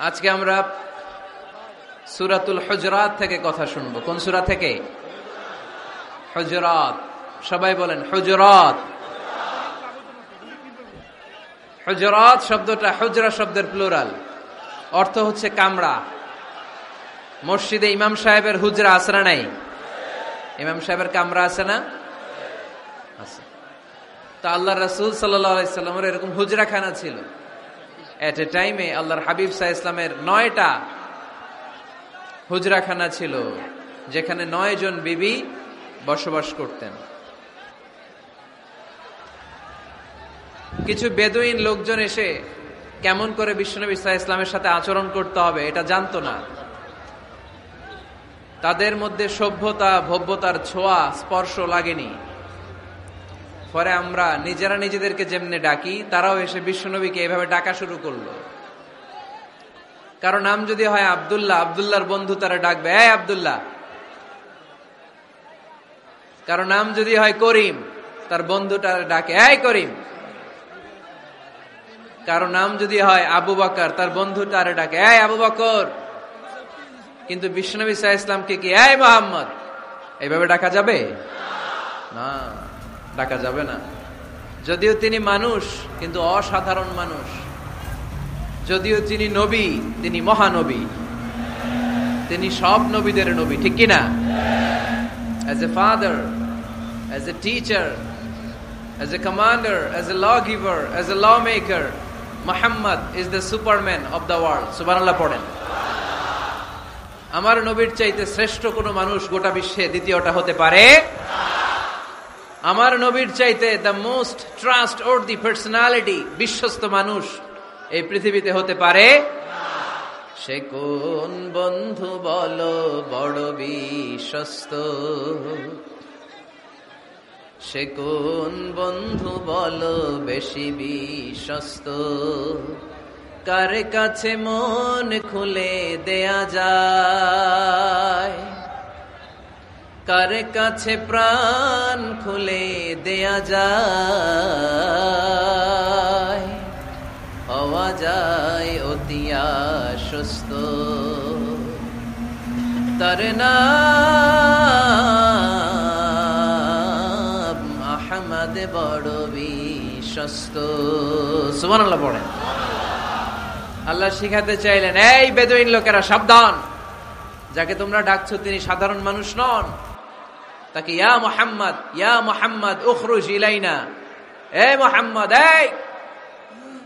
আজকে আমরা সূরাতুল হুজরাত থেকে কথা শুনবো। কোন সূরা থেকে? হুজরাত। সবাই বলেন হুজরাত। হুজরাত শব্দটা হুজরা শব্দের প্লুরাল, অর্থ হচ্ছে কামরা। মসজিদে ইমাম সাহেবের হুজরা আছে না নাই? ইমাম সাহেবের কামরা আছে না? আছে। তা আল্লাহর রাসূল সাল্লাল্লাহু আলাইহি সাল্লামের এরকম হুজরাখানা ছিল। এট এ টাইমে আল্লাহর হাবিব সাল্লাল্লাহু আলাইহি সাল্লামের 9টা হুজরাখানা ছিল, যেখানে 9 জন বিবি বসবাস করতেন। কিছু বেদুইন লোকজন এসে কেমন করে বিশ্বনবী সাল্লাল্লাহু আলাইহি ইসলামের সাথে আচরণ করতে হবে এটা জানতো না। তাদের মধ্যে সভ্যতা ভব্যতার ছোঁয়া স্পর্শ লাগেনি। পরে আমরা নিজেরা নিজেদেরকে যেমনি ডাকি, তারাও এসে বিশ্বনবীকে এভাবে ডাকা শুরু করলো। কারো নাম যদি হয় আব্দুল্লাহ, আব্দুল্লাহর বন্ধু তারা ডাকবে এই আব্দুল্লাহ। কারো নাম যদি হয় করিম, তার বন্ধুটা ডাকে এই করিম। কারো নাম যদি হয় আবু বকর, তার বন্ধুটা ডাকে এই আবু বকর। কিন্তু বিশ্বনবী সাল্লাল্লাহু আলাইহি ইসলামকে কি এই মুহাম্মদ এইভাবে ডাকা যাবে? না, ডাকা যাবে না। যদিও তিনি মানুষ, কিন্তু অসাধারণ মানুষ। যদিও তিনি নবী, তিনি মহানবী, তিনি সব নবীদের নবী, ঠিক কিনা? As a father, as a teacher, as a commander, as a lawgiver, as a lawmaker, Muhammad is the superman of the world. সুবহানাল্লাহ পড়েন। আমার নবীর চাইতে শ্রেষ্ঠ কোনো মানুষ গোটা বিশ্বে দ্বিতীয়টা হতে পারে? আমার নবীর চাইতে দ্য মোস্ট ট্রাস্টওয়ার্দি পার্সোনালিটি, বিশ্বস্ত মানুষ এই পৃথিবীতে হতে পারে? সে কোন বন্ধু বলো বড় বিশ্বস্ত, সে কোন বন্ধু বলো বেশি বিশ্বস্ত, কার কাছে মন খুলে দেয়া যায়, কার কাছে প্রাণ খুলে দেয়া যায়, হওয়া যায় অতি আশ্বস্ত, তার নাম আহমদ বড় বিশ্বস্ত। সুবহানাল্লাহ পড়েন। আল্লাহ শিখাতে চাইলেন, এই বেদুইন লোকেরা সাবধান, যাকে তোমরা ডাকছো তিনি সাধারণ মানুষ নন। তাকে ইয়া মুহাম্মদ উখরুজ ইলাইনা, এই মুহাম্মদ এই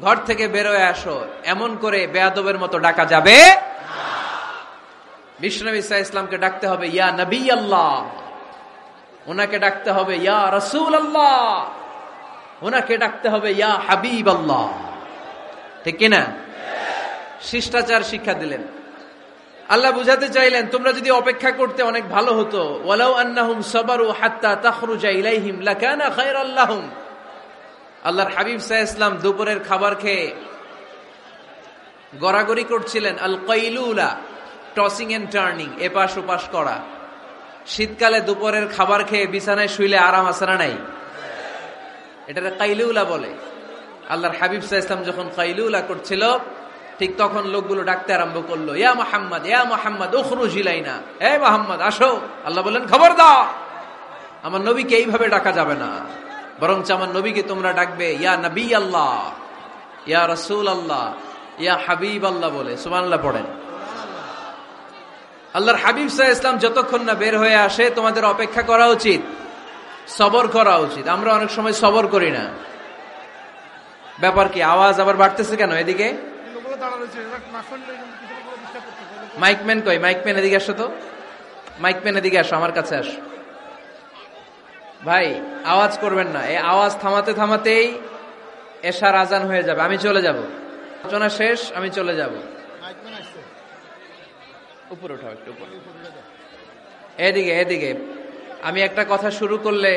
ঘর থেকে বের হয়ে আসো, এমন করে বেয়াদবের মতো ডাকা যাবে না। বিশ্বনবী সাল্লাল্লাহু আলাইহি ইসলামকে ডাকতে হবে ইয়া নবী আল্লাহ, ওনাকে ডাকতে হবে ইয়া রাসূল আল্লাহ, ওনাকে ডাকতে হবে ইয়া হাবিব আল্লাহ, ঠিক কিনা? শিষ্টাচার শিক্ষা দিলেন। আল্লাহ বুঝাতে চাইলেন, তোমরা যদি অপেক্ষা করতে অনেক ভালো হতো। ওয়ালাউ আন্নাহুম সাবারু হাত্তা তাখরুজা ইলাইহিম লাকানা খায়রাল লাহুম। আল্লাহর হাবিব সাল্লাল্লাহু আলাইহি ইসলাম দুপুরের খাবার খেয়ে গড়াগড়ি করছিলেন। আল কাইলুলা, টসিং এন্ড টার্নিং, এপাশ ওপাশ করা। শীতকালে দুপুরের খাবার খেয়ে বিছানায় শুইলে আরাম আছে না নাই? এটাকে কাইলুলা বলে। আল্লাহর হাবিব সাল্লাল্লাহু আলাইহি ইসলাম যখন কাইলুলা করছিল, ঠিক তখন লোকগুলো ডাকতে আরম্ভ করলো, ইয়া মুহাম্মদ উখরুজ ইলাইনা, হে মুহাম্মদ আসো। আল্লাহ বললেন, খবরদার, আমার নবীকে এইভাবে ডাকা যাবে না, বরঞ্চ আমার নবীকে তোমরা ডাকবে ইয়া নবী আল্লাহ, ইয়া রাসূল আল্লাহ, ইয়া হাবিব আল্লাহ বলে। সুবহানাল্লাহ পড়েন। আল্লাহর হাবিব সাল্লাল্লাহু আলাইহি ইসলাম যতক্ষণ না বের হয়ে আসে তোমাদের অপেক্ষা করা উচিত, সবর করা উচিত। আমরা অনেক সময় সবর করি না। ব্যাপার কি? আওয়াজ আবার বাড়তেছে কেন? এদিকে মাইকম্যান কই? মাইকম্যান এদিকে আসো তো, মাইকম্যান এদিকে আসো, আমার কাছে আসো। ভাই আওয়াজ করবেন না, এই আওয়াজ থামাতে থামাতেই এশার আজান হয়ে যাবে, আমি চলে যাব, আলোচনা শেষ, আমি চলে যাব। উপরে উঠাও, একটু উপরে, এদিকে এদিকে। আমি একটা কথা শুরু করলে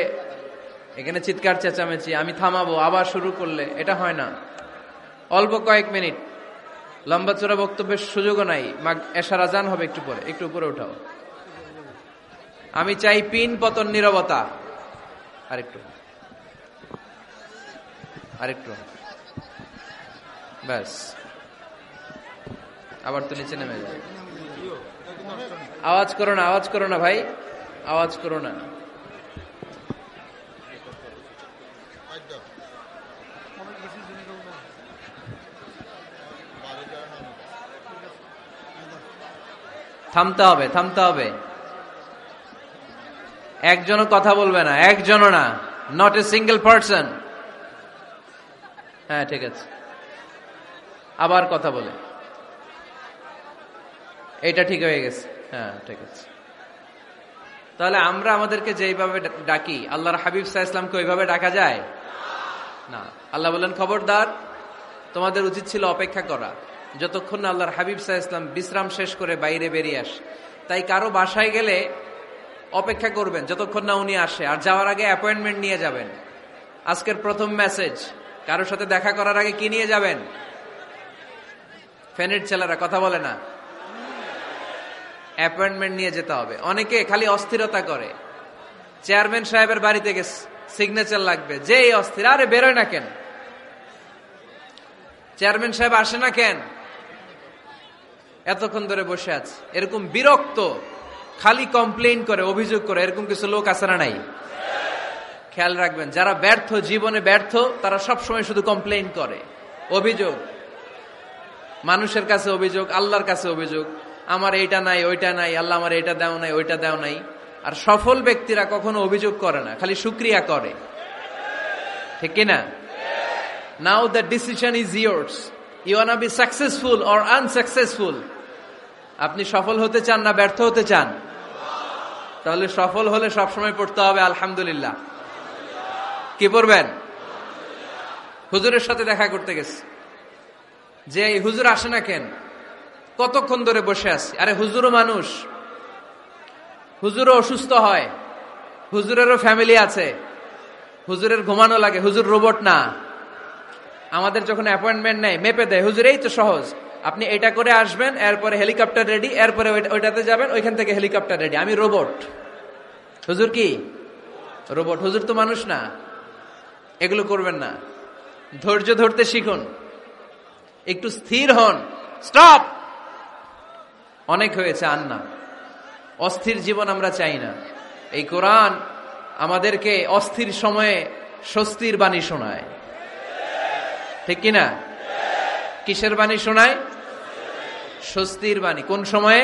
এখানে চিৎকার চেঁচামেচি, আমি থামাবো, আবার শুরু করলে এটা হয় না। অল্প কয়েক মিনিট, লম্বা চোরা বক্তব্যের সুযোগও নাই। এশার আজান হবে একটু পরে, একটু উপরে উঠাও। আমি চাই পিন পতন নীরবতা। আরেকটু আরেকটু ব্যাস। আবার তো নিচে নেমে যাবে। আওয়াজ করো না, আওয়াজ করো না ভাই, আওয়াজ করো না। থামতে হবে, থামতে হবে। একজনও কথা বলবে না, একজনও না, নট এ সিঙ্গেল পারসন। হ্যাঁ ঠিক আছে, আবার কথা বলে, এটা ঠিক হয়ে গেছে। হ্যাঁ ঠিক আছে। তাহলে আমরা আমাদেরকে যেইভাবে ডাকি, আল্লাহর হাবিব সাল্লাল্লাহু আলাইহি ওয়াসাল্লামকে ওইভাবে ডাকা যায় না। আল্লাহ বলেন, খবরদার, তোমাদের উচিত ছিল অপেক্ষা করা যতক্ষণ না আল্লাহর হাবিব সাল্লাল্লাহু আলাইহি ওয়াসাল্লাম বিশ্রাম শেষ করে বাইরে বেরিয়ে আসে। তাই কারো বাসায় গেলে অপেক্ষা করবেন যতক্ষণ না উনি আসে, আর যাওয়ার আগে অ্যাপয়েন্টমেন্ট নিয়ে যাবেন। আজকের প্রথম মেসেজ, কারোর সাথে দেখা করার আগে কি নিয়ে যাবেন? ফ্যানের ছেলেরা কথা বলে না, অ্যাপয়েন্টমেন্ট নিয়ে যেতে হবে। অনেকে খালি অস্থিরতা করে, চেয়ারম্যান সাহেবের বাড়িতে গেছে, সিগনেচার লাগবে, যেই অস্থির, আরে বেরোয় না কেন, চেয়ারম্যান সাহেব আসে না কেন, এতক্ষণ ধরে বসে আছে। এরকম বিরক্ত, খালি কমপ্লেইন করে, অভিযোগ করে, এরকম কিছু লোক আছে না নাই? খেয়াল রাখবেন, যারা ব্যর্থ, জীবনে ব্যর্থ, তারা সবসময় শুধু কমপ্লেইন করে, অভিযোগ, মানুষের কাছে অভিযোগ, আল্লাহর কাছে অভিযোগ, আমার এইটা নাই, ওইটা নাই, আল্লাহ আমার এইটা দাও নাই, ওইটা দাও নাই। আর সফল ব্যক্তিরা কখনো অভিযোগ করে না, খালি শুকরিয়া করে, ঠিক কিনা? Now the decision is yours, you want be successful or unsuccessful. আপনি সফল হতে চান না ব্যর্থ হতে চান? তাহলে সফল হলে সবসময় পড়তে হবে আলহামদুলিল্লাহ। কি পড়বেন? হুজুরের সাথে দেখা করতে গেছে, যে এই হুজুর আসে না কেন, কতক্ষণ ধরে বসে আছি। আরে হুজুরও মানুষ, হুজুরও অসুস্থ হয়, হুজুরেরও ফ্যামিলি আছে, হুজুরের ঘুমানো লাগে, হুজুর রোবট না। আমাদের যখন অ্যাপয়েন্টমেন্ট নেয়, মেপে দেয়, হুজুর এই তো সহজ, আপনি এটা করে আসবেন, এরপরে হেলিকপ্টার রেডি, এরপরে ওইটাতে যাবেন, ওইখান থেকে হেলিকপ্টার রেডি। আমি রোবট, হুজুর কি রোবট? হুজুর তো মানুষ না। এগুলো করবেন না, ধৈর্য ধরতে শিখুন, একটু স্থির হন। স্টপ, অনেক হয়েছে, আর না। অস্থির জীবন আমরা চাই না। এই কোরআন আমাদেরকে অস্থির সময়ে স্বস্তির বাণী শোনায়, ঠিক কিনা? কিসের বাণী শোনায়? স্বস্তির বাণী। কোন সময়ে?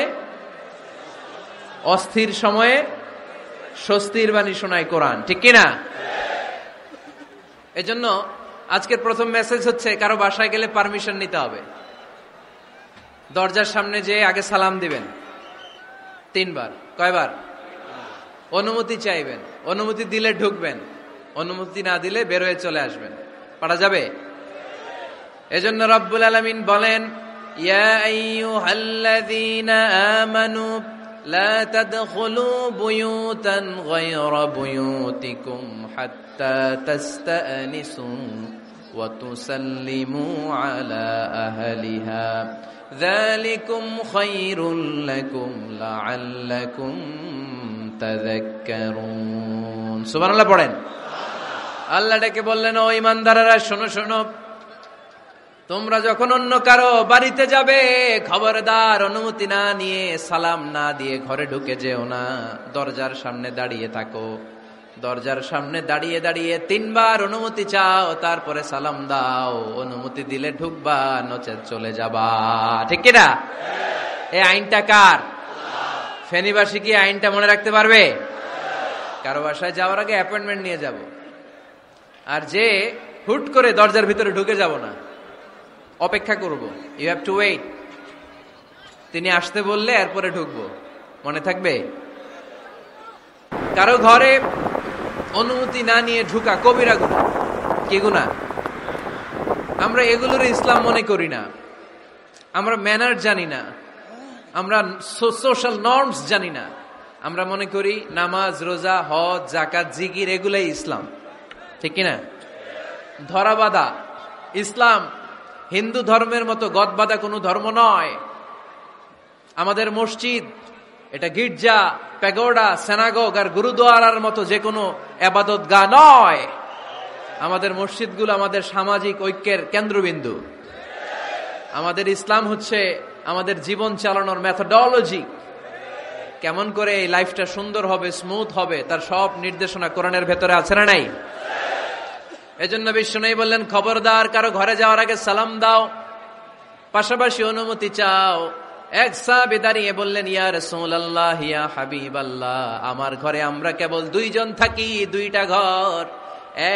অস্থির সময়ে স্বস্তির বাণী শোনায় কোরআন, ঠিক কিনা? এজন্য আজকের প্রথম মেসেজ হচ্ছে, কারো বাসায় গেলে পারমিশন নিতে হবে। দরজার সামনে যে আগে সালাম দিবেন 3 বার। কয়বার? অনুমতি চাইবেন, অনুমতি দিলে ঢুকবেন, অনুমতি না দিলে বের হয়ে চলে আসবেন। পারা যাবে? এজন্য রব্বুল আলামিন বলেন, ইয়া আইয়ুহাল্লাযীনা আমানু লা তাদখুলু বুয়ুতান গায়রা বুয়ুতিকুম হাত্তা তাস্তানিসু ওয়া তুসাল্লিমু আলা আহলিহা যালিকুম খায়রুল লাকুম লাআল্লাকুম তাযাক্কারুন। সুবহানাল্লাহ পড়েন। আল্লাহ ডেকে বললেন, ও ঈমানদারেরা, শোনো শোনো, তোমরা যখন অন্য কারো বাড়িতে যাবে, খবরদার অনুমতি না নিয়ে, সালাম না দিয়ে ঘরে ঢুকে যেও না। দরজার সামনে দাঁড়িয়ে থাকো, দরজার সামনে দাঁড়িয়ে দাঁড়িয়ে 3 বার অনুমতি চাও, তারপরে সালাম দাও। অনুমতি দিলে ঢুকবা, নচেত চলে যাবা, ঠিক কিনা? এই আইনটা কার? ফেনীবাসী কি আইনটা মনে রাখতে পারবে? কারো বাসায় যাওয়ার আগে অ্যাপয়েন্টমেন্ট নিয়ে যাব, আর যে হুট করে দরজার ভিতরে ঢুকে যাব না, অপেক্ষা করব। You have to wait. তিনি আসতে বললে এরপরে ঢুকবো, মনে থাকবে? কারো ঘরে অনুমতি না নিয়ে ঢুকা কবিরা গুনাহ। কি গুনাহ? আমরা এগুলোর ইসলাম মনে করি না, আমরা ম্যানার জানি না, আমরা সোশ্যাল নর্মস জানি না। আমরা মনে করি নামাজ, রোজা, হজ, যাকাত, জিকির এগুলাই ইসলাম, ঠিক কিনা? ধরাবাঁধা ইসলাম হিন্দু ধর্মের মতো গদবাঁধা কোনো ধর্ম নয়। আমাদের মসজিদ এটা গির্জা, প্যাগোডা, সিনাগগ আর গুরুদুয়ারার মতো যে কোনো ইবাদতগাহ নয়। আমাদের মসজিদগুলো আমাদের সামাজিক ঐক্যের কেন্দ্রবিন্দু। আমাদের ইসলাম হচ্ছে আমাদের জীবন চালানোর মেথডোলজি, কেমন করে এই লাইফটা সুন্দর হবে, স্মুথ হবে, তার সব নির্দেশনা কোরআনের ভেতরে আছে না নাই? এজন্য বিশ্বনবী বললেন, খবরদার কারো ঘরে যাওয়ার আগে সালাম দাও, পাশাপাশি অনুমতি চাও। এক সাহাবী দাঁড়িয়ে বললেন, ইয়া রাসূলুল্লাহ, ইয়া হাবিবাল্লাহ, আমার ঘরে আমরা কেবল দুইজন থাকি, দুইটা ঘর।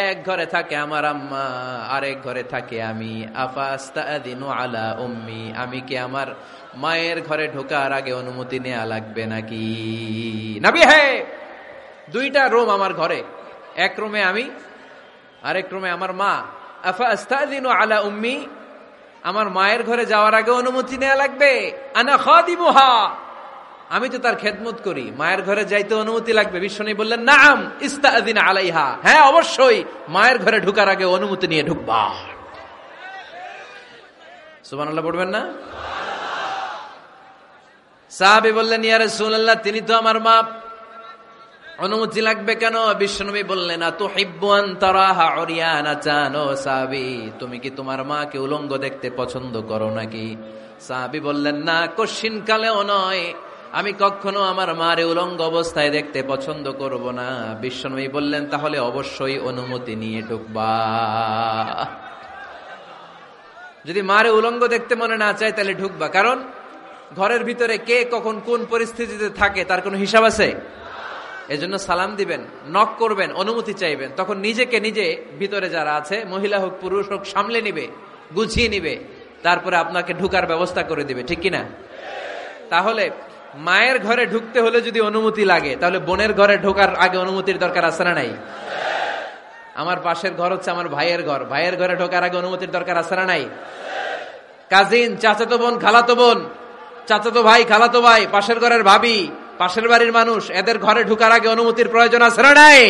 এক ঘরে থাকে আমার আম্মা, আরেক ঘরে থাকে আমি। আফাস্তাদিনু আলা উম্মি, আমি কি আমার মায়ের ঘরে ঢোকার আগে অনুমতি নেওয়া লাগবে নাকি? নবী, হ্যাঁ, দুইটা রুম আমার ঘরে, এক রুমে আমি, আরেক রুমে আমার মা। আফাস্তাদিনু আলা উম্মি, আমার মায়ের ঘরে যাওয়ার আগে অনুমতি নেওয়া লাগবে? আনা খাদিমুহা, আমি তো তার খেদমত করি, মায়ের ঘরে যাইতে অনুমতি লাগবে? বিশ্বনবী বললেন, নাআম ইস্তাযিন আলাইহা, হ্যাঁ অবশ্যই মায়ের ঘরে ঢোকার আগে অনুমতি নিয়ে ঢুকবা। সুবহানাল্লাহ পড়বেন না? সাহাবী বললেন, ইয়া রাসূলুল্লাহ, তিনি তো আমার মা, অনুমতি লাগবে কেন? বিশ্বনবী বললেন, আতুহিব্বু আন তারাহা উরিয়ানাতান, ও সাহাবী, তুমি কি তোমার মাকে উলঙ্গ দেখতে পছন্দ করো নাকি? সাহাবী বললেন, না, কশিন কালেও নয়, আমি কখনো আমার মারে উলঙ্গ অবস্থায় দেখতে পছন্দ করব না। বিশ্বনবী বললেন, তাহলে অবশ্যই অনুমতি নিয়ে ঢুকবা। যদি মারে উলঙ্গ দেখতে মনে না চায় তাহলে ঢুকবা, কারণ ঘরের ভিতরে কে কখন কোন পরিস্থিতিতে থাকে তার কোনো হিসাব আছে? এজন্য সালাম দিবেন, নক করবেন, অনুমতি চাইবেন, তখন নিজেকে নিজে ভিতরে যারা আছে, মহিলা হোক পুরুষ হোক, সামলে নিবে, গুছিয়ে নিবে, তারপরে আপনাকে ঢুকার ব্যবস্থা করে দিবে, ঠিক কিনা? তাহলে মায়ের ঘরে ঢুকতে হলে যদি অনুমতি লাগে, তাহলে বোনের ঘরে ঢোকার আগে অনুমতির দরকার আছে না নাই? আমার পাশের ঘর হচ্ছে আমার ভাইয়ের ঘর, ভাইয়ের ঘরে ঢোকার আগে অনুমতির দরকার আছে না নাই? কাজিন, চাচাতো বোন, খালাতো বোন, চাচাতো ভাই, খালাতো ভাই, পাশের ঘরের ভাবি, পাশের বাড়ির মানুষ, এদের ঘরে ঢোকার আগে অনুমতির প্রয়োজন আছে না নাই?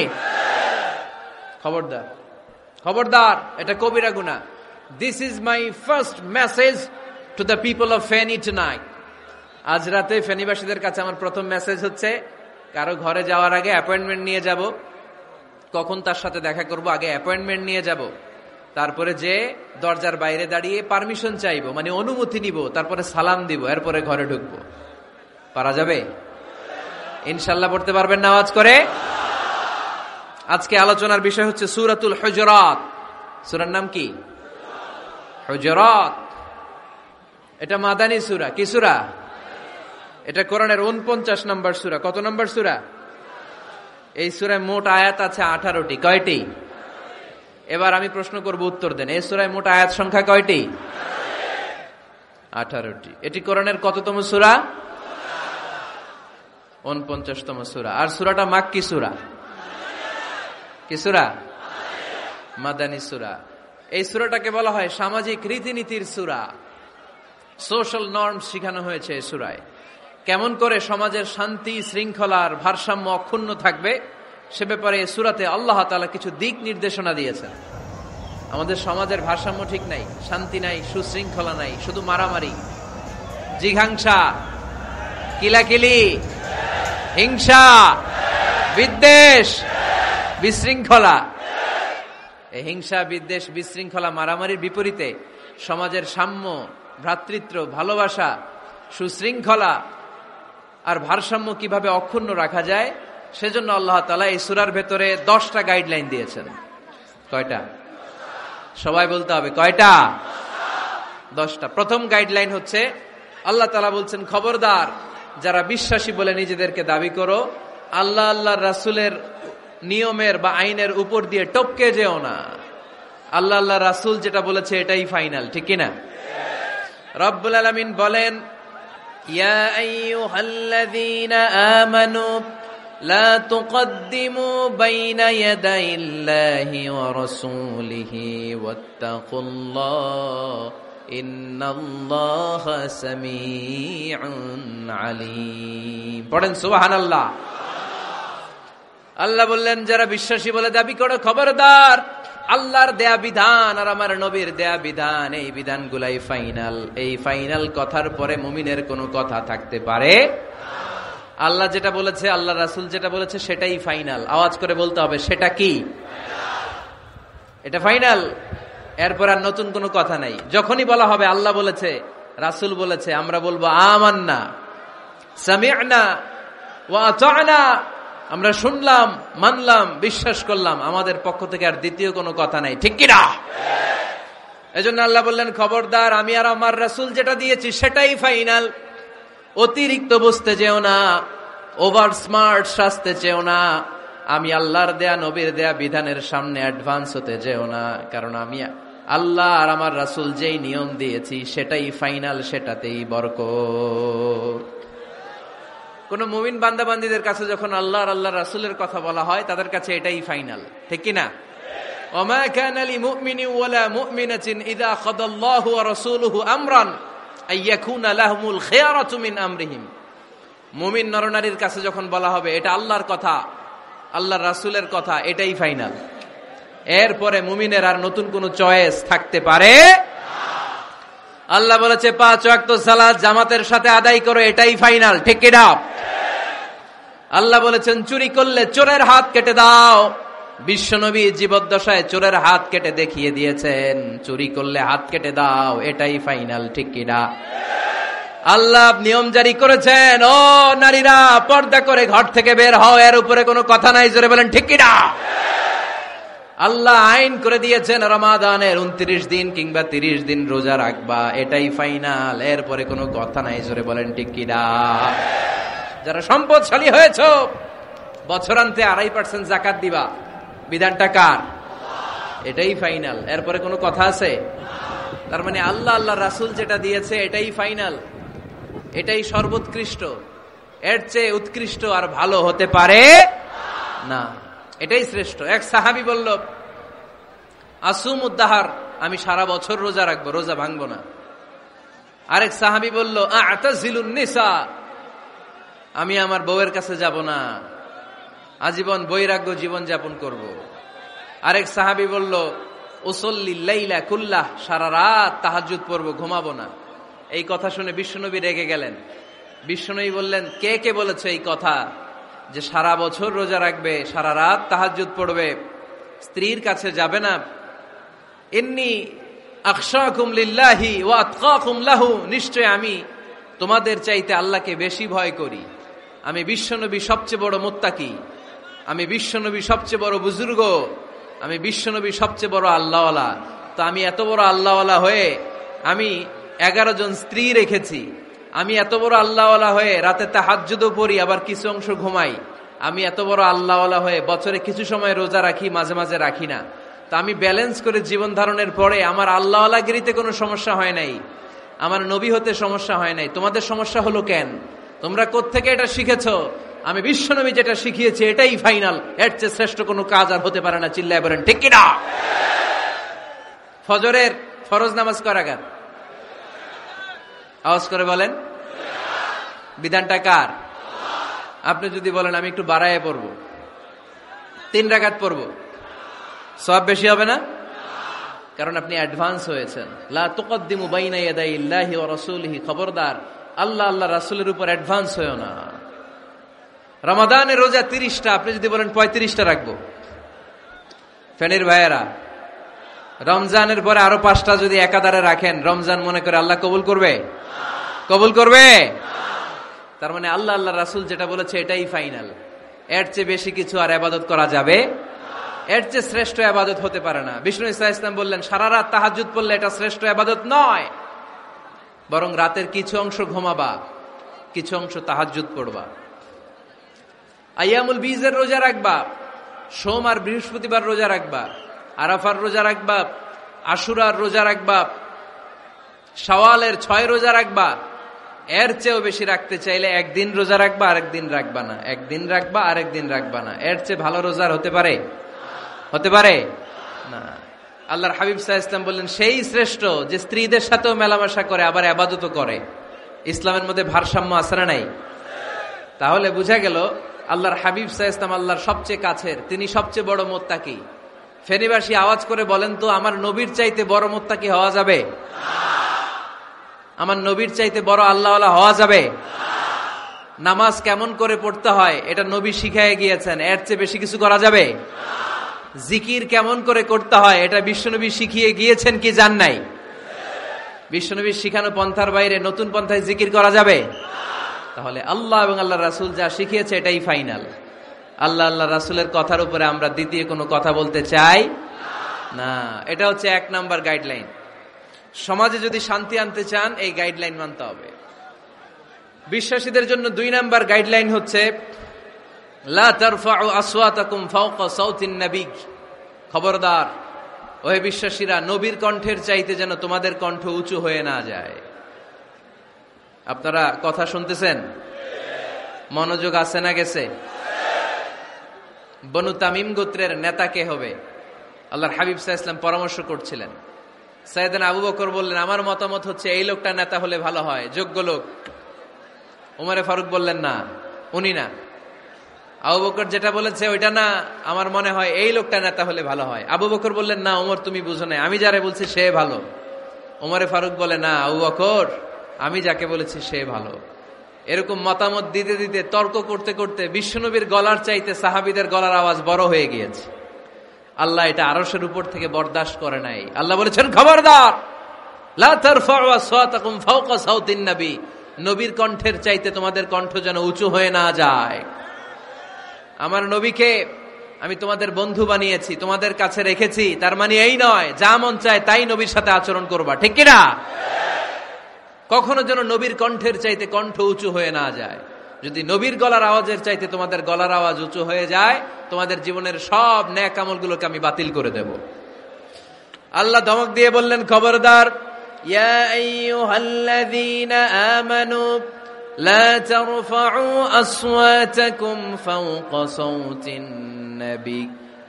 খবরদার, খবরদার, এটা কবিরা গুনাহ। This is my first message to the people of Feni tonight. আজ রাতে ফেনীবাসীদের কাছে আমার প্রথম মেসেজ হচ্ছে, কারো ঘরে যাওয়ার আগে অ্যাপয়েন্টমেন্ট নিয়ে যাব, কখন তার সাথে দেখা করব আগে অ্যাপয়েন্টমেন্ট নিয়ে যাব, তারপরে যে দরজার বাইরে দাঁড়িয়ে পারমিশন চাইবো, মানে অনুমতি নিব, তারপরে সালাম দিব, এরপরে ঘরে ঢুকবো। পারা যাবে? ইনশাল্লাহ পড়তে পারবেন না আওয়াজ করে? আজকে আলোচনার বিষয় হচ্ছে সূরাতুল হুজুরাত। সূরার নাম কি? হুজুরাত। এটা মাদানী সূরা। কি সূরা? এটা কোরআনের 49 নম্বর সূরা। কত নম্বর সূরা? এই সূরায় মোট আয়াত আছে 18টি। কয়টি? এবার আমি প্রশ্ন করব, উত্তর দেন। এই সূরায় মোট আয়াত সংখ্যা কয়টি? 18টি। এটি কোরআনের কততম সূরা? 49তম সূরা। আর সূরাটা মাক্কি সূরা। কি সূরা? মাদানী সূরা। এই সূরাটাকে বলা হয় সামাজিক রীতিনীতির সূরা। সোশ্যাল নর্ম শেখানো হয়েছে এই সূরায়। কেমন করে সমাজের শান্তি শৃঙ্খলার ভারসাম্য অক্ষুণ্ণ থাকবে সে ব্যাপারে এই সূরাতে আল্লাহ তাআলা কিছু দিক নির্দেশনা দিয়েছেন। আমাদের সমাজের ভারসাম্য ঠিক নাই, শান্তি নাই, সুশৃঙ্খলা নাই, শুধু মারামারি, জিঘাংসা, কিলাকিলি, হিংসা, বিদ্বেষ, বিশৃঙ্খলা। এই হিংসা, বিদ্বেষ, বিশৃঙ্খলা, মারামারির বিপরীতে সমাজের সাম্য, ভ্রাতৃত্ব, ভালোবাসা, সুশৃঙ্খলা আর ভারসাম্য কিভাবে অক্ষুণ্ণ রাখা যায় সেজন্য আল্লাহ তাআলা এই সূরার ভেতরে 10টা গাইডলাইন দিয়েছেন। কয়টা? সবাই বলতে হবে, কয়টা? 10টা। প্রথম গাইডলাইন হচ্ছে আল্লাহ তাআলা বলছেন, খবরদার যারা বিশ্বাসী বলে নিজেদেরকে দাবি করো, আল্লাহ আল্লাহর রাসূলের নিয়মের বা আইনের উপর দিয়ে টপকে যেও না। আল্লাহ আল্লাহ রাসূল যেটা বলেছে এটাই ফাইনাল, ঠিক কিনা? রব্বুল আলামিন বলেন, ইয়া আইয়ুহাল্লাযীনা আমানু লা তুকদ্দিমু বাইনা ইয়াদাইল্লাহি ওয়া রাসূলিহি ওয়াত্তাকুল্লাহ ইন্নাল্লাহা সামিউন আলীম। পড়েন সুবহানাল্লাহ। আল্লাহ বললেন, যারা বিশ্বাসী বলে দাবি করো, খবরদার আল্লাহর দেয়া বিধান আর আমার নবীর দেয়া বিধান, এই বিধানগুলাই ফাইনাল। এই ফাইনাল কথার পরে মুমিনের কোনো কথা থাকতে পারে? আল্লাহ যেটা বলেছে, আল্লাহ রাসূল যেটা বলেছে সেটাই ফাইনাল। আওয়াজ করে বলতে হবে, সেটা কি? এটা ফাইনাল। এরপর আর নতুন কোনো কথা নাই। যখনই বলা হবে আল্লাহ বলেছে, রাসূল বলেছে, আমরা বলবো আমান্না সামি'না ওয়া আতা'না, আমরা শুনলাম, মানলাম, বিশ্বাস করলাম, আমাদের পক্ষ থেকে আর দ্বিতীয় কোনো কথা নাই, ঠিক কি না? এজন্য আল্লাহ বললেন, খবরদার, আমি আর আমার রাসূল যেটা দিয়েছি সেটাই ফাইনাল। অতিরিক্ত বুঝতে যেও না, ওভার স্মার্ট সাজতে চেও না, আমি আল্লাহর দেয়া নবীর দেয়া বিধানের সামনে অ্যাডভান্স হতে যেও না, কারণ আমি আল্লাহ আর আমার রাসূল যেই নিয়ম দিয়েছি সেটাই ফাইনাল, সেটাতেই বরকত। কোন মুমিন বান্দাবান্দীদের কাছে যখন আল্লাহ আর আল্লাহর রাসূলের কথা বলা হয়, তাদের কাছে এটাই ফাইনাল, ঠিক কি না? ওমা কানা লিমুমিনিন ওয়ালা মুমিনাতিন ইযা খাদাল্লাহু ওয়া রাসূলুহু আমরান আইয়াকুনা লাহুমুল খিয়ারাতু মিন আমরিহিম। মুমিন নরনারীর কাছে যখন বলা হবে এটা আল্লাহর কথা, আল্লাহর রাসূলের কথা, এটাই ফাইনাল। এরপরে মুমিনের আর নতুন কোন চয়েস থাকতে পারে না। আল্লাহ বলেছে 5 ওয়াক্ত সালাত জামাতের সাথে আদায় করো, এটাই ফাইনাল, ঠিক কি না? আল্লাহ বলেছেন চুরি করলে চোরের হাত কেটে দাও। বিশ্বনবী জীবদ্দশায় চোরের হাত কেটে দেখিয়ে দিয়েছেন, চুরি করলে হাত কেটে দাও, এটাই ফাইনাল, ঠিক কি না? আল্লাহ নিয়ম জারি করেছেন, ও নারীরা পর্দা করে ঘর থেকে বের হও, এর উপরে কোনো কথা নাই, জোরে বলেন ঠিক কি না? আল্লাহ আইন করে দিয়েছেন রমাদানের 29 দিন কিংবা 30 দিন রোজা রাখবা, এটাই ফাইনাল, এরপরে কোনো কথা নাই, জোরে বলেন ঠিক কি না? যারা সম্পদশালী হয়েছ, বছরান্তে 2.5% যাকাত দিবা, বিধানটা কার? এটাই ফাইনাল, এরপরে কোনো কথা আছে? তার মানে আল্লাহ আল্লাহ রাসূল যেটা দিয়েছে এটাই ফাইনাল, এটাই সর্বোৎকৃষ্ট, এর চেয়ে উৎকৃষ্ট আর ভালো হতে পারে না, এটাই শ্রেষ্ঠ। এক সাহাবী বলল, আসুমুদ্দাহার, আমি সারা বছর রোজা রাখবো, রোজা ভাঙবো না। আরেক সাহাবী বলল, আ'তাজিলুন নিসা, আমি আমার বউয়ের কাছে যাব না, আজীবন বৈরাগ্য জীবন যাপন করব। আরেক সাহাবী বলল, উসল্লিল লাইলা কুল্লাহ, সারা রাত তাহাজ্জুদ পড়ব, ঘুমাবো না। এই কথা শুনে বিশ্বনবী রেগে গেলেন। বিশ্বনবী বললেন, কে কে বলেছে এই কথা যে সারা বছর রোজা রাখবে, সারা রাত তাহাজ্জুদ পড়বে, স্ত্রীর কাছে যাবে না? ইন্নী আখশাকুম লিল্লাহি ওয়া আতকাকুম লাহু, নিশ্চয় আমি তোমাদের চাইতে আল্লাহকে বেশি ভয় করি। আমি বিশ্বনবী সবচেয়ে বড় মুত্তাকি, আমি বিশ্বনবী সবচেয়ে বড় বুজুর্গ, আমি বিশ্বনবী সবচেয়ে বড় আল্লাহওয়ালা। তো আমি এত বড় আল্লাহওয়ালা হয়ে আমি 11 জন স্ত্রী রেখেছি, আমি এত বড় আল্লাহওয়ালা হয়ে রাতে তাহাজ্জুদও পড়ি, আবার কিছু অংশ ঘুমাই, আমি এত বড় আল্লাহওয়ালা হয়ে বছরে কিছু সময় রোজা রাখি, মাঝে মাঝে রাখি না। তা আমি ব্যালেন্স করে জীবন ধারণের পরে আমার আল্লাহওয়ালাগিরিতে কোনো সমস্যা হয় নাই, আমার নবী হতে সমস্যা হয় নাই। তোমাদের সমস্যা হলো কেন? তোমরা কোত্থেকে এটা শিখেছো? আমি বিশ্বনবী যেটা শিখিয়েছি এটাই ফাইনাল, এর চেয়ে শ্রেষ্ঠ কোনো কাজ আর হতে পারে না, চিল্লায় বলেন ঠিক কি না? ফজরের ফরজ নামাজ কয় রাকাত? আওয়াজ করে বলেন। বিধানটা কার? আপনি যদি বলেন আমি একটু বাড়ায় পড়বো, 3 রাকাত পড়বো, সওয়াব বেশি হবে না? কারণ আপনি অ্যাডভান্স হয়েছেন। লা তুকদ্দিমু বাইনা ইয়াদাইল্লাহি ওয়া রাসূলিহি, খবরদার আল্লাহ আল্লাহ রাসূলের উপর অ্যাডভান্স হয়ো না। রমাদানের রোজা 30টা, আপনি যদি বলেন 35টা রাখবো, ফেনীর ভাইয়েরা, রমজানের পরে আরো 5টা যদি একাধারে রাখেন, রমজান মনে করে আল্লাহ কবুল করবে? কবুল করবে? তার মানে আল্লাহ আল্লাহ রাসূল যেটা বলেছে এটাই ফাইনাল, এর চেয়ে বেশি কিছু আর ইবাদত করা যাবে, এর চেয়ে শ্রেষ্ঠ ইবাদত হতে পারে না। বিষ্ণু ইসা ইসলাম বললেন, সারা রাত তাহাজ্জুদ পড়লে এটা শ্রেষ্ঠ ইবাদত নয়, বরং রাতের কিছু অংশ ঘুমাবা, কিছু অংশ তাহাজ্জুদ পড়বা। আইয়ামুল বীজের রোজা রাখবা, সোম আর বৃহস্পতিবার রোজা রাখবা, আরাফার রোজা রাখবা, আশুরার রোজা রাখবা, শাওয়ালের 6 রোজা রাখবা। এর চেয়েও বেশি রাখতে চাইলে একদিন রোজা রাখবা, আরেকদিন রাখবা না, একদিন রাখবা, আরেকদিন রাখবা না। এর চেয়ে ভালো রোজার হতে পারে? হতে পারে না। আল্লাহর হাবিব সাল্লাল্লাহু আলাইহি ওয়াসাল্লাম বললেন, সেই শ্রেষ্ঠ যে স্ত্রীদের সাথেও মেলামেশা করে আবার ইবাদতও করে। ইসলামের মধ্যে ভারসাম্য আছে না নাই? তাহলে বোঝা গেল আল্লাহর হাবিব সাল্লাল্লাহু আলাইহি ওয়াসাল্লাম আল্লাহর সবচেয়ে কাছের, তিনি সবচেয়ে বড় মুত্তাকি। ফেনীবাসী আওয়াজ করে বলেন তো, আমার নবীর চাইতে বড় মুত্তাকি হওয়া যাবে? আমার নবীর চাইতে বড় আল্লাহওয়ালা হওয়া যাবে? নামাজ কেমন করে পড়তে হয় এটা নবী শিখায় গিয়েছেন, এর চেয়ে বেশি কিছু করা যাবে? জিকির কেমন করে করতে হয় এটা বিশ্বনবী শিখিয়ে গিয়েছেন কি জান নাই? বিশ্বনবীর শিখানো পন্থার বাইরে নতুন পন্থায় জিকির করা যাবে? তাহলে আল্লাহ এবং আল্লাহ রাসূল যা শিখিয়েছে এটাই ফাইনাল। আল্লাহ রাসূলের কথার উপরে আমরা দ্বিতীয় কোনো কথা বলতে চাই না। এটা হচ্ছে 1 নাম্বার গাইডলাইন। সমাজে যদি শান্তি আনতে চান এই গাইডলাইন মানতে হবে। বিশ্বাসীদের জন্য 2 নাম্বার গাইডলাইন হচ্ছে লা তারফাউ আসওয়াতাকুম ফাওকা সাউতিন নবী। খবরদার ওহে বিশ্বাসীরা, নবীর কণ্ঠের চাইতে যেন তোমাদের কণ্ঠ উঁচু হয়ে না যায়। আপনারা কথা শুনতেছেন? মনোযোগ আছে না গেছে? বনু তামিম গোত্রের নেতা কে হবে? আল্লাহর হাবিব সাল্লাল্লাহু আলাইহি ওয়াসাল্লাম পরামর্শ করছিলেন। সাইয়েদনা আবু বকর বললেন, আমার মতামত হচ্ছে এই লোকটা নেতা হলে ভালো হয়, যোগ্য লোক। উমরে ফারুক বললেন, না, উনি না। আবু বকর যেটা বলেছে ওইটা না, আমার মনে হয় এই লোকটা নেতা হলে ভালো হয়। আবু বকর বললেন, না ওমর তুমি বুঝো না, আমি যারে বলছি সে ভালো। উমরে ফারুক বলে, না আবু বকর, আমি যাকে বলেছি সে ভালো। এরকম মতামত দিতে দিতে, তর্ক করতে করতে বিশ্বনবীর গলার চাইতে সাহাবীদের গলার আওয়াজ বড় হয়ে গিয়েছে। আল্লাহ এটা আরশের উপর থেকে বরদাস্ত করে নাই। আল্লাহ বলেছেন, খবরদার, লা তারফাউ আসওয়াতাকুম ফাওকা সাউতিন নবী। নবীর কণ্ঠের চাইতে তোমাদের কণ্ঠ যেন উঁচু হয়ে না যায়। আমার নবীকে আমি তোমাদের বন্ধু বানিয়েছি, তোমাদের কাছে রেখেছি, তার মানে এই নয় যা মন চায় তাই নবীর সাথে আচরণ করবা, ঠিক কি না? কখনো যেন নবীর কণ্ঠের চাইতে কণ্ঠ উঁচু হয়ে না যায়। যদি নবীর গলার আওয়াজের চাইতে তোমাদের গলার আওয়াজ উঁচু হয়ে যায়, তোমাদের জীবনের সব নেক আমলগুলোকে আমি বাতিল করে দেব। আল্লাহ ধমক দিয়ে বললেন, খবরদার, ইয়া আইয়ুহাল্লাযীনা আমানু লা তারফাউ আসওয়াতাকুম ফাওকা সাউতিন নবী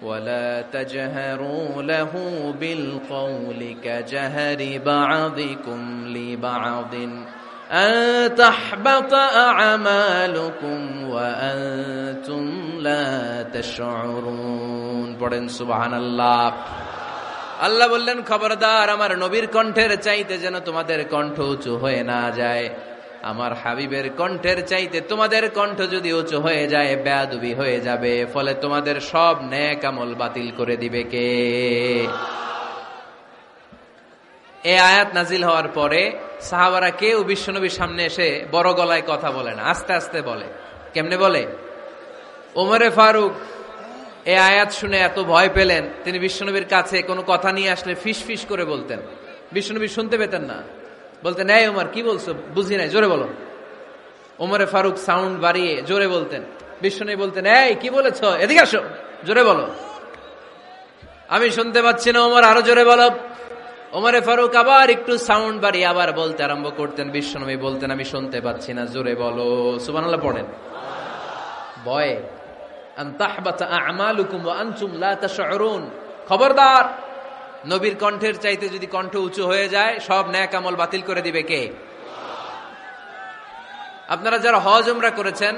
ولا تجهروا له بالقول كجهر بعضكم لبعض أن تحبط أعمالكم وأنتم لا تشعرون পড়েন সুবহানাল্লাহ। আল্লাহ বললেন, খবরদার, আমার নবীর কণ্ঠের চাইতে যেন তোমাদের কণ্ঠ উঁচু হয়ে না যায়। আমার হাবিবের কণ্ঠের চাইতে তোমাদের কণ্ঠ যদি উঁচু হয়ে যায়, বেয়াদবি হয়ে যাবে, ফলে তোমাদের সব নেক আমল বাতিল করে দিবে কে? এই আয়াত নাজিল হওয়ার পরে সাহাবারা কেউ বিশ্বনবীর সামনে এসে বড় গলায় কথা বলে না, আস্তে আস্তে বলে। কেমনে বলে? ওমরে ফারুক এই আয়াত শুনে এত ভয় পেলেন, তিনি বিশ্বনবীর কাছে কোনো কথা নিয়ে আসলে ফিস ফিস করে বলতেন। বিশ্বনবী শুনতে পেতেন না, বলতেন, এই ওমর কি বলছো, বুঝি নাই, জোরে বলো। ওমরে ফারুক সাউন্ড বাড়িয়ে জোরে বলতেন। বিশ্বনবী বলতেন, এই কি বলেছ, এদিকে আসো, জোরে বলো, আমি শুনতে পাচ্ছি না, ওমর আরো জোরে বলো। ওমরে ফারুক আবার একটু সাউন্ড বাড়িয়ে আবার বলতে আরম্ভ করতেন। বিশ্বনবী বলতেন, আমি শুনতে পাচ্ছি না, জোরে বলো। সুবহানাল্লাহ পড়েন। ভয়ে আন তাহবাতা আমালুকুম ওয়া আনতুম লা তাশউরুন। খবরদার, নবীর কণ্ঠের চাইতে যদি কণ্ঠ উঁচু হয়ে যায়, সব নেক আমল বাতিল করে দিবে কে? আপনারা যারা হজ উমরা করেছেন,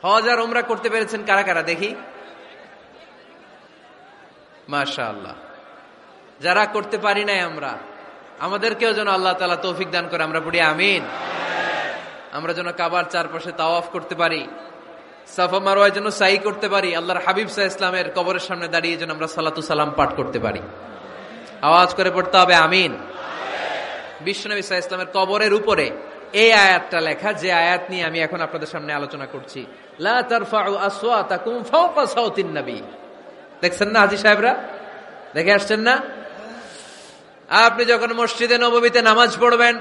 হজ আর উমরা করতে পেরেছেন কারা কারা দেখি? মাশাআল্লাহ। যারা করতে পারি নাই আমরা, আমাদেরকেও যেন আল্লাহ তাআলা তৌফিক দান করে, আমরা পড়ি আমিন। আমরা যেন কাবার চারপাশে তাওয়াফ করতে পারি, সাফা মারওয়ায় যেন সাই করতে পারি, আল্লাহর হাবিব সাল্লাল্লাহু আলাইহি ওয়াসাল্লামের কবরের সামনে দাঁড়িয়ে যেন আমরা সালাতু সালাম পাঠ করতে পারি। আওয়াজ করে পড়তে হবে আমিন। বিশ্বনবী সাল্লাল্লাহু আলাইহি ওয়াসাল্লামের কবরের উপরে এই আয়াতটা লেখা, যে আয়াত নিয়ে আমি এখন আপনাদের সামনে আলোচনা করছি। লা তারফাউ আসওয়াতাকুম ফাওকা সাউতিন নবী। দেখছেন না হাজী সাহেবরা, দেখে আসছেন না? আপনি যখন মসজিদে নববীতে নামাজ পড়বেন,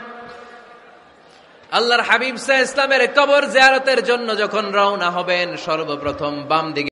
আল্লাহর হাবিব সাল্লাল্লাহু আলাইহি ওয়াসাল্লামের কবর জিয়ারতের জন্য যখন রওনা হবেন, সর্বপ্রথম বাম দিকে